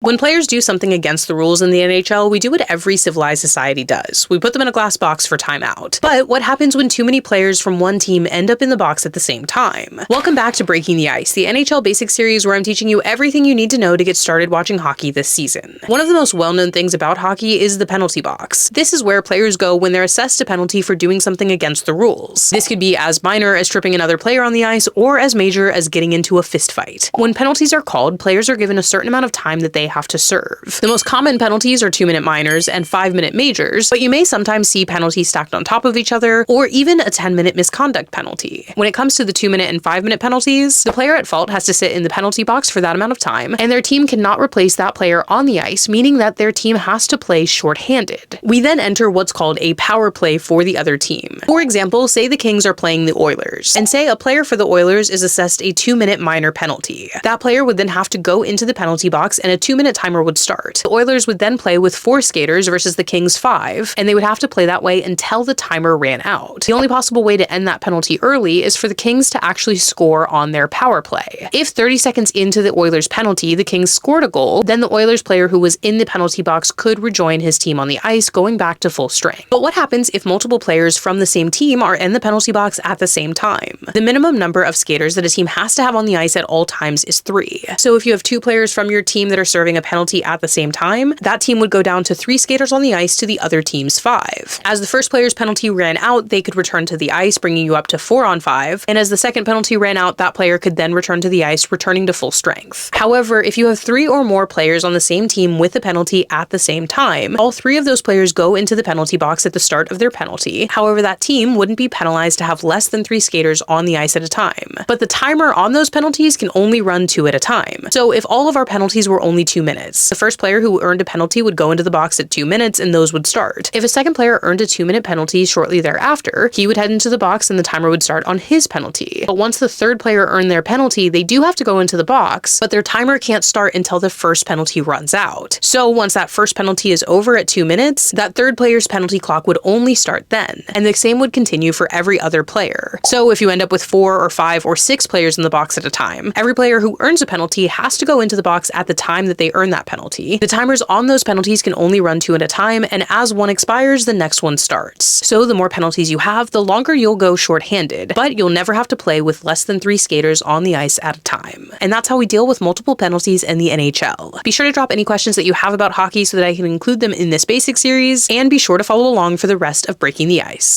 When players do something against the rules in the NHL, we do what every civilized society does. We put them in a glass box for timeout. But what happens when too many players from one team end up in the box at the same time? Welcome back to Breaking the Ice, the NHL basic series where I'm teaching you everything you need to know to get started watching hockey this season. One of the most well-known things about hockey is the penalty box. This is where players go when they're assessed a penalty for doing something against the rules. This could be as minor as tripping another player on the ice or as major as getting into a fist fight. When penalties are called, players are given a certain amount of time that they have to serve. The most common penalties are 2-minute minors and 5-minute majors, but you may sometimes see penalties stacked on top of each other or even a 10-minute misconduct penalty. When it comes to the 2-minute and 5-minute penalties, the player at fault has to sit in the penalty box for that amount of time, and their team cannot replace that player on the ice, meaning that their team has to play shorthanded. We then enter what's called a power play for the other team. For example, say the Kings are playing the Oilers, and say a player for the Oilers is assessed a 2-minute minor penalty. That player would then have to go into the penalty box and a 2-minute timer would start. The Oilers would then play with 4 skaters versus the Kings 5, and they would have to play that way until the timer ran out. The only possible way to end that penalty early is for the Kings to actually score on their power play. If 30 seconds into the Oilers penalty, the Kings scored a goal, then the Oilers player who was in the penalty box could rejoin his team on the ice, going back to full strength. But what happens if multiple players from the same team are in the penalty box at the same time? The minimum number of skaters that a team has to have on the ice at all times is 3. So if you have 2 players from your team that are serving a penalty at the same time, that team would go down to 3 skaters on the ice to the other team's 5. As the first player's penalty ran out, they could return to the ice, bringing you up to 4 on 5, and as the second penalty ran out, that player could then return to the ice, returning to full strength. However, if you have 3 or more players on the same team with a penalty at the same time, all 3 of those players go into the penalty box at the start of their penalty. However, that team wouldn't be penalized to have less than 3 skaters on the ice at a time. But the timer on those penalties can only run 2 at a time. So if all of our penalties were only 2 minutes, the first player who earned a penalty would go into the box at 2 minutes and those would start. If a second player earned a 2-minute penalty shortly thereafter, he would head into the box and the timer would start on his penalty. But once the third player earned their penalty, they do have to go into the box, but their timer can't start until the first penalty runs out. So once that first penalty is over at 2 minutes, that third player's penalty clock would only start then, and the same would continue for every other player. So if you end up with 4 or 5 or 6 players in the box at a time, every player who earns a penalty has to go into the box at the time that they earn that penalty. The timers on those penalties can only run 2 at a time, and as one expires, the next one starts. So the more penalties you have, the longer you'll go shorthanded, but you'll never have to play with less than 3 skaters on the ice at a time. And that's how we deal with multiple penalties in the NHL. Be sure to drop any questions that you have about hockey so that I can include them in this basic series, and be sure to follow along for the rest of Breaking the Ice.